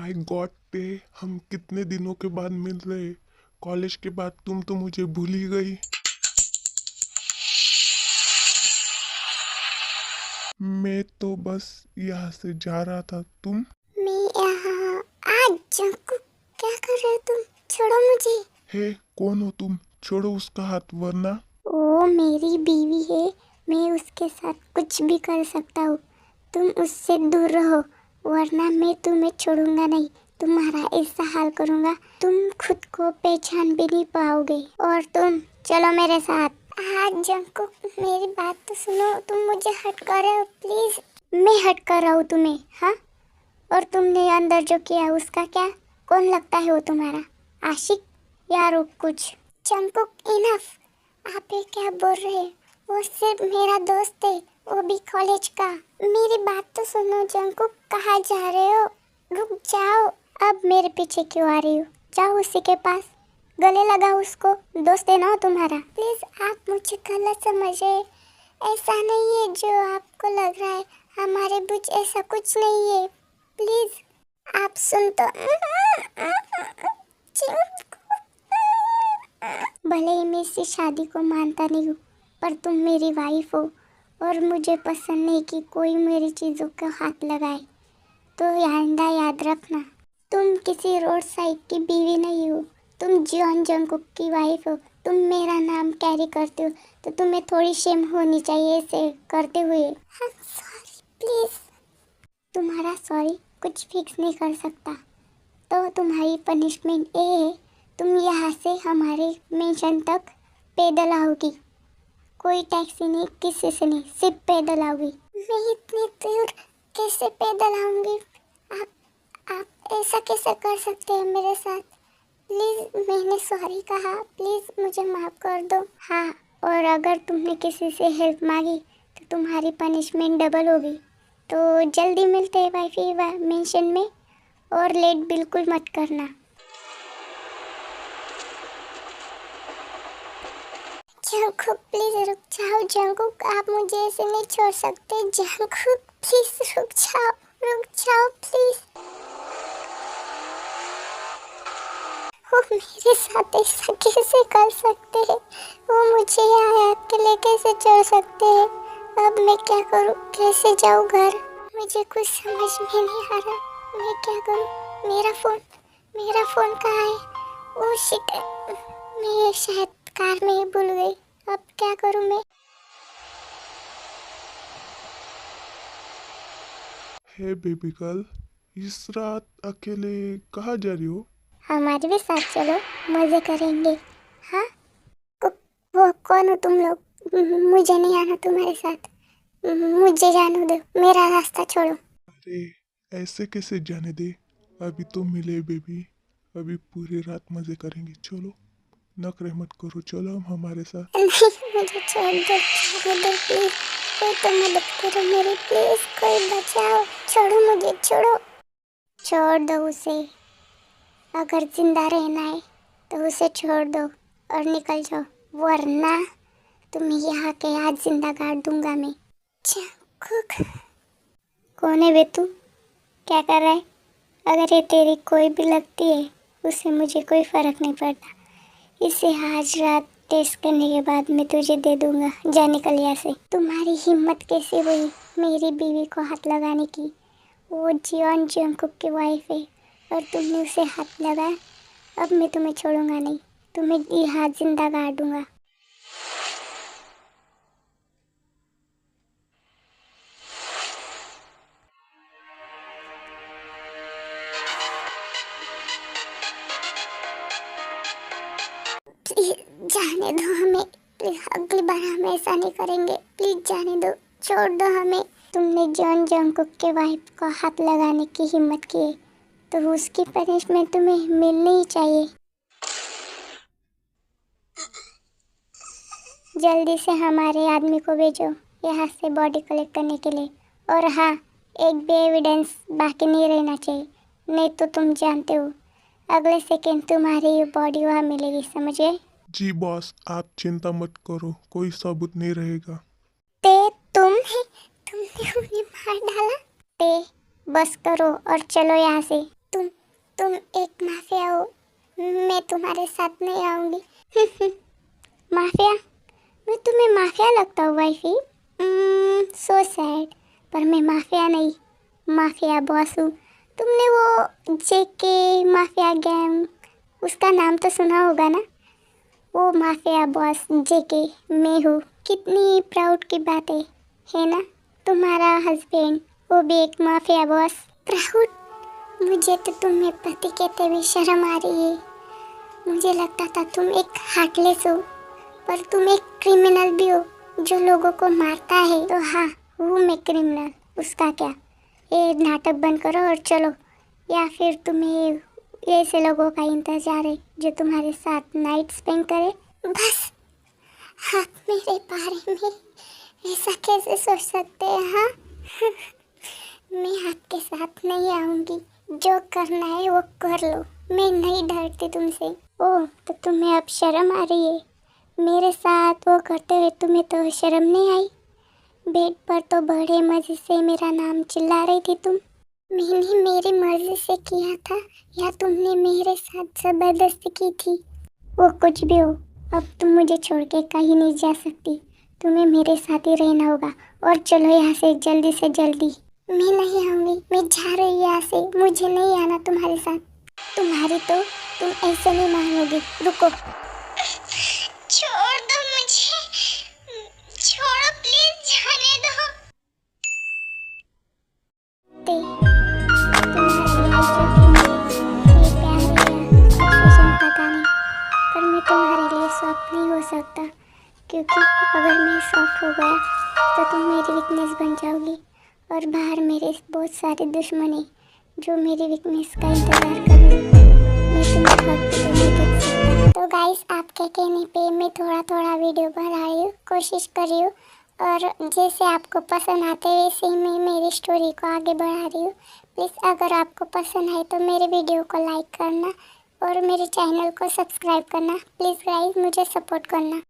My God ते, हम कितने दिनों के बाद मिल रहे। कॉलेज के बाद तुम तो मुझे भूल ही गई। मैं तो बस यहाँ से जा रहा था। तुम? मैं यहाँ आज जंकू, क्या कर रहे हो तुम? छोड़ो मुझे। हे, कौन हो तुम? छोड़ो उसका हाथ वरना। वो मेरी बीवी है, मैं उसके साथ कुछ भी कर सकता हूँ। तुम उससे दूर रहो, वरना मैं तुम्हें छोड़ूंगा नहीं। तुम्हारा ऐसा हाल करूंगा तुम खुद को पहचान भी नहीं पाओगे। और तुम चलो मेरे साथ। आज जंकू, मेरी बात तो सुनो। तुम मुझे हट कर रहे हो, प्लीज। मैं हट कर रहा हूँ तुम्हें? हाँ, और तुमने अंदर जो किया उसका क्या? कौन लगता है वो तुम्हारा? आशिक या और कुछ? चंपक, इनफ। आप ये क्या बोल रहे हैं? वो सिर्फ मेरा दोस्त है, वो भी कॉलेज का। मेरी बात तो सुनो जंकू, कहाँ जा रहे हो? रुक जाओ। अब मेरे पीछे क्यों आ रही हो? जाओ उसी के पास, गले लगाओ उसको। दोस्त है ना तुम्हारा। प्लीज आप मुझे गलत समझे, ऐसा नहीं है जो आपको लग रहा है। हमारे बीच ऐसा कुछ नहीं है। प्लीज आप सुन तो। भले ही मैं इस शादी को मानता नहीं हूँ, पर तुम मेरी वाइफ हो और मुझे पसंद नहीं कि कोई मेरी चीज़ों को हाथ लगाए। तो आइंदा याद रखना, तुम किसी रोड साइड की बीवी नहीं हो। तुम जॉन जंकुक की वाइफ हो। तुम मेरा नाम कैरी करते हो, तो तुम्हें थोड़ी शेम होनी चाहिए ऐसे करते हुए। हाँ, सॉरी प्लीज। तुम्हारा सॉरी कुछ फिक्स नहीं कर सकता। तो तुम्हारी पनिशमेंट ये है, तुम यहाँ से हमारे मेंशन तक पैदल आओगी। कोई टैक्सी नहीं, किसी से नहीं, सिर्फ पैदल आओगी। मैं इतनी दूर कैसे पैदल आऊंगी? आप ऐसा कैसे कर सकते हैं मेरे साथ? प्लीज, मैंने सॉरी कहा, प्लीज मुझे माफ कर दो। हाँ, और अगर तुमने किसी से हेल्प मांगी तो तुम्हारी पनिशमेंट डबल होगी। तो जल्दी मिलते हैं वाईफी मेंशन में, और लेट बिल्कुल मत करना। जंकुक प्लीज रुक जाओ। जंकुक, आप मुझे ऐसे नहीं छोड़ सकते। जंकुक प्लीज रुक जाओ, रुक जाओ प्लीज। वो मेरे साथ ऐसा कैसे कर सकते हैं? वो मुझे यहाँ अकेले कैसे छोड़ सकते हैं? अब मैं क्या करूँ? कैसे जाऊँ घर? मुझे कुछ समझ में नहीं आ रहा। मैं क्या करूँ? मेरा फोन कहाँ है? वो शिट, मैं शायद कार में ही भूल गई। अब क्या करूँ मैं? हे बेबी गर्ल, इस रात अकेले कहाँ जा रही हो? हमारे भी साथ चलो, मजे करेंगे। हाँ, वो कौन हो तुम लोग? मुझे नहीं आना तुम्हारे साथ। मुझे जाने दो, मेरा रास्ता छोड़ो। अरे, ऐसे कैसे जाने दे? अभी तो मिले बेबी, अभी पूरी रात मजे करेंगे। चलो, नखरे मत करो, चलो हम हमारे साथ। नहीं, मुझे छोड़ दो, छोड़ दो प्लीज। कोई तो मदद करो मेरी, प्लीज कोई बचाओ। छोड़ो मुझे, छोड़ो। छोड़ दो उसे। अगर जिंदा रहना है तो उसे छोड़ दो और निकल जाओ, वरना तुम्हें यहाँ के आज जिंदा गाड़ दूंगा मैं। जंकुक, कौन है बे तू? क्या कर रहा है? अगर ये तेरी कोई भी लगती है, उससे मुझे कोई फर्क नहीं पड़ता। इसे आज रात टेस्ट करने के बाद मैं तुझे दे दूंगा। जा निकल यहाँ से। तुम्हारी हिम्मत कैसे हुई मेरी बीवी को हाथ लगाने की? वो जियोन जंकुक की वाइफ है और तुमने उसे हाथ लगाया। अब मैं तुम्हें छोड़ूंगा नहीं, तुम्हें यहाँ जिंदा गाड़ दूंगा। प्लीज जाने दो हमें, प्लीज अगली बार हम ऐसा नहीं करेंगे। प्लीज जाने दो, छोड़ दो हमें। तुमने जॉन जंकुक के वाइफ को हाथ लगाने की हिम्मत की है, तो उसकी पनिशमेंट तुम्हें मिलनी ही चाहिए। जल्दी से हमारे आदमी को भेजो यहाँ से बॉडी कलेक्ट करने के लिए। और हाँ, एक भी एविडेंस बाकी नहीं रहना चाहिए, नहीं तो तुम जानते हो अगले सेकेंड तुम्हारी ये बॉडी वहाँ मिलेगी, समझे? जी बॉस, आप चिंता मत करो, कोई सबूत नहीं रहेगा। ते तुमने उन्हें मार डाला? ते बस करो और चलो यहाँ से। तुम तुम एक माफिया हो, मैं तुम्हारे साथ नहीं आऊँगी। माफिया? मैं तुम्हें माफिया लगता हूँ वाइफी? So sad. पर मैं माफिया नहीं, माफिया बॉस हूँ। तुमने वो जेके माफिया गैंग, उसका नाम तो सुना होगा ना? वो माफिया बॉस जेके मैं हूँ। कितनी प्राउड की बात है ना? तुम्हारा हस्बैंड वो भी एक माफिया बॉस। प्राउड? मुझे तो तुम्हें पति कहते हुए शर्म आ रही है। मुझे लगता था तुम एक हार्टलेस हो, पर तुम एक क्रिमिनल भी हो जो लोगों को मारता है। तो हाँ, हूँ मैं क्रिमिनल, उसका क्या। ये नाटक बंद करो और चलो, या फिर तुम्हें ऐसे लोगों का इंतजार है जो तुम्हारे साथ नाइट स्पेंड करे। बस, आप मेरे बारे में ऐसा कैसे सोच सकते हैं? हाँ मैं आपके साथ नहीं आऊँगी। जो करना है वो कर लो, मैं नहीं डरती तुमसे। ओह, तो तुम्हें अब शर्म आ रही है? मेरे साथ वो करते हुए तुम्हें तो शर्म नहीं आई? बेड पर तो बड़े मजे से मेरा नाम चिल्ला रही थी तुम। मैंने मेरी मर्जी से किया था या तुमने मेरे साथ जबरदस्ती की थी? वो कुछ भी हो, अब तुम मुझे छोड़ के कहीं नहीं जा सकती। तुम्हें मेरे साथ ही रहना होगा। और चलो यहाँ से जल्दी से जल्दी। मैं नहीं आऊँगी, मैं जा रही यहाँ से। मुझे नहीं आना तुम्हारे साथ। तुम्हारी तो तुम ऐसे नहीं मानोगी। रुको, छोड़ दो मुझे, छोड़ो प्लीज, जाने दो। पता नहीं, पर मैं तुम्हारे लिए सॉफ्ट नहीं हो सकता, क्योंकि अगर मैं सॉफ्ट हो गया तो तुम मेरी वीकनेस बन जाओगी और बाहर मेरे बहुत सारे दुश्मन हैं जो मेरी वीकनेस का इंतज़ार कर रहे हैं। मैं तुम्हें हर्ट तो नहीं कर सकता। तो गाइस, आपके कहने पे मैं थोड़ा थोड़ा वीडियो बना रही हूँ, कोशिश कर रही हूँ, और जैसे आपको पसंद आते वैसे ही मैं मेरी स्टोरी को आगे बढ़ा रही हूँ। प्लीज़ अगर आपको पसंद आए तो मेरे वीडियो को लाइक करना और मेरे चैनल को सब्सक्राइब करना। प्लीज़ गाइस, मुझे सपोर्ट करना।